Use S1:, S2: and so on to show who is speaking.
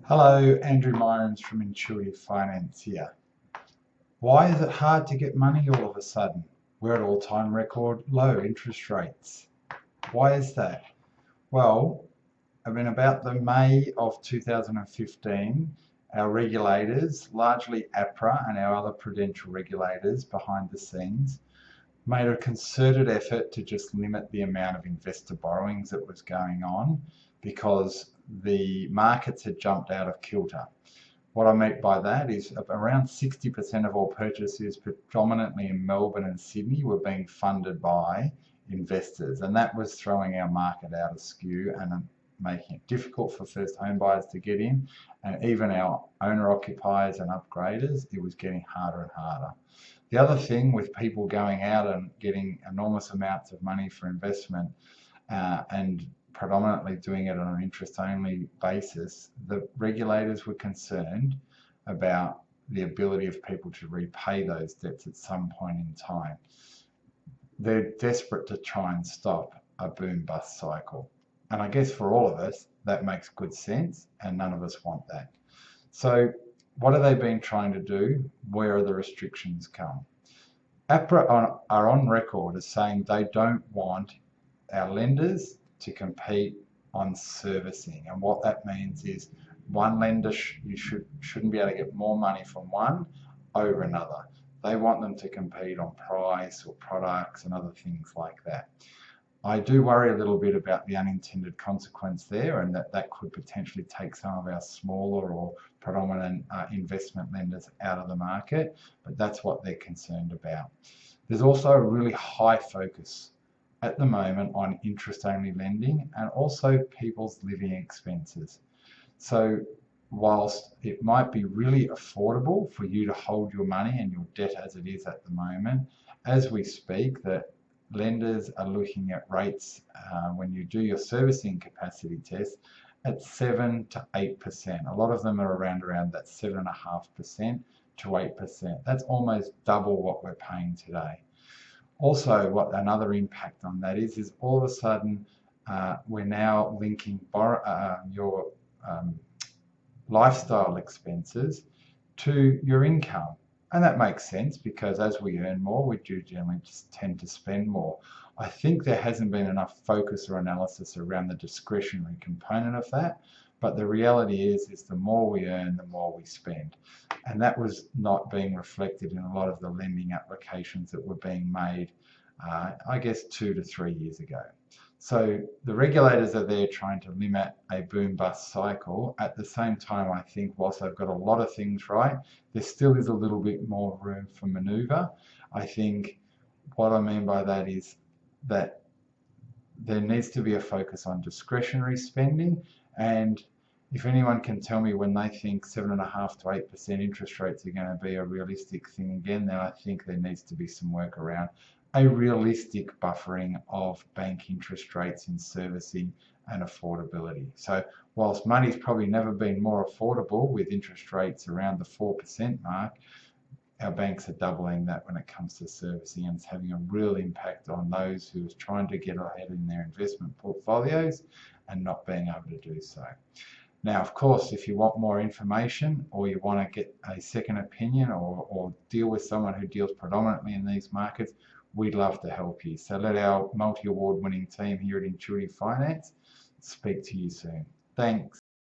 S1: Hello, Andrew Myrons from Intuitive Finance here. Why is it hard to get money all of a sudden? We're at all-time record low interest rates. Why is that? Well, in about the May of 2015, our regulators, largely APRA and our other prudential regulators behind the scenes, made a concerted effort to just limit the amount of investor borrowings that was going on because the markets had jumped out of kilter. What I mean by that is around 60% of all purchases, predominantly in Melbourne and Sydney, were being funded by investors, and that was throwing our market out of skew and making it difficult for first home buyers to get in, and even our owner occupiers and upgraders, it was getting harder and harder. The other thing with people going out and getting enormous amounts of money for investment and predominantly doing it on an interest-only basis, the regulators were concerned about the ability of people to repay those debts at some point in time. They're desperate to try and stop a boom-bust cycle. And I guess for all of us, that makes good sense, and none of us want that. So what have they been trying to do? Where are the restrictions come? APRA are on record as saying they don't want our lenders to compete on servicing. And what that means is one lender, you shouldn't be able to get more money from one over another. They want them to compete on price or products and other things like that. I do worry a little bit about the unintended consequence there, and that could potentially take some of our smaller or predominant investment lenders out of the market, but that's what they're concerned about. There's also a really high focus at the moment on interest-only lending and also people's living expenses. So whilst it might be really affordable for you to hold your money and your debt as it is at the moment, as we speak, that lenders are looking at rates when you do your servicing capacity test at 7 to 8%. A lot of them are around that 7.5% to 8%. That's almost double what we're paying today. Also, what another impact on that is all of a sudden we're now linking your lifestyle expenses to your income. And that makes sense because as we earn more, we do generally just tend to spend more. I think there hasn't been enough focus or analysis around the discretionary component of that. But the reality is the more we earn, the more we spend. And that was not being reflected in a lot of the lending applications that were being made, I guess, 2 to 3 years ago. So the regulators are there trying to limit a boom-bust cycle. At the same time, I think whilst they've got a lot of things right, there still is a little bit more room for manoeuvre. I think what I mean by that is that there needs to be a focus on discretionary spending, and if anyone can tell me when they think 7.5 to 8% interest rates are going to be a realistic thing again, then I think there needs to be some work around a realistic buffering of bank interest rates in servicing and affordability. So whilst money's probably never been more affordable with interest rates around the 4% mark, our banks are doubling that when it comes to servicing, and it's having a real impact on those who are trying to get ahead in their investment portfolios and not being able to do so. Now, of course, if you want more information or you want to get a second opinion or deal with someone who deals predominantly in these markets, we'd love to help you. So let our multi-award winning team here at Intuitive Finance speak to you soon. Thanks.